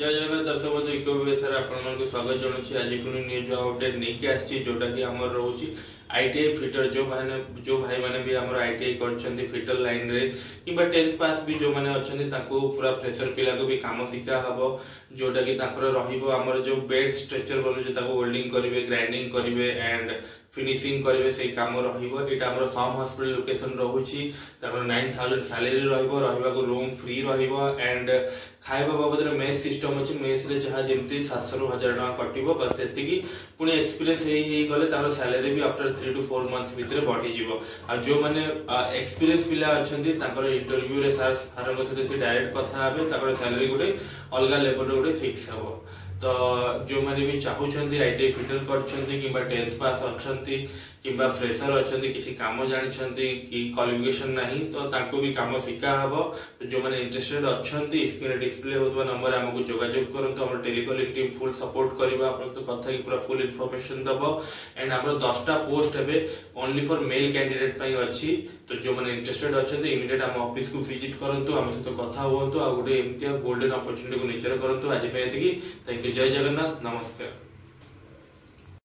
जय जगन्नाथ दर्शक बंधु इको विषय आपको स्वागत जनाऊँ आज पुणी न्यूज अपडेट नहीं आसी जोटा कि आम रोचे आईटीआई फिटर जो भाई मैंने भी आम आईटीआई कर फिटर लाइन रे कि 10th पास भी जो मैंने अच्छा पूरा फ्रेशर पिला को भी काम शिखा हम जोटा कि आमर जो बेड स्ट्रेचर बन होल्डिंग करेंगे ग्राइंडिंग करेंगे एंड फिनिशिंग करेंगे से कम रहा सम हॉस्पिटल लोकेशन रोची 9000 सैलरी रहा रूम फ्री एंड खाଇବା बाबद मेस सिस्टम अच्छी मेस रे जहाँ जमी 700 ରୁ 1000 टका कटिबो बस सेतिकी पुणी एक्सपीरियंस हे गले तार सैलरी भी आफ्टर 3 to 4 months भितर बढ़ी जीवो आ जो माने एक्सपीरियंस पिला अछंती ताकर इंटरव्यू रे सर सारंग सहित से डायरेक्ट कथा हेबे ताकर सैलरी गुटे अलगा लेवल रे गुटे फिक्स हेबो तो जो माने भी चाहूछंती आईटीआई फिटर करछंती किबा 10th पास अछंती किबा फ्रेशर अछंती किछि काम जानिछंती कि क्वालिफिकेशन नाही तो ताको भी काम शिखा हबो तो जो माने इंटरेस्टेड अछंती स्क्रीन डिस्प्ले होतबा नंबर हमको जोगाजोग करंतु हमर टेलीकॉलिंग टीम फुल सपोर्ट करबा आपन तो कथा की पूरा फुल इंफॉर्मेशन दबो एंड हमर 10टा पोस्ट हेबे ओनली फॉर मेल कैंडिडेट पई अछि तो जो माने इंटरेस्टेड अछंती इमीडिएट हम ऑफिस को विजिट करंतु हम सहित कथा होंतु आ गुटे एमतिया गोल्डन अपॉर्चुनिटी को नेचर करंतु आज पे एतिकी थैंक यू जय जगन्नाथ नमस्कार।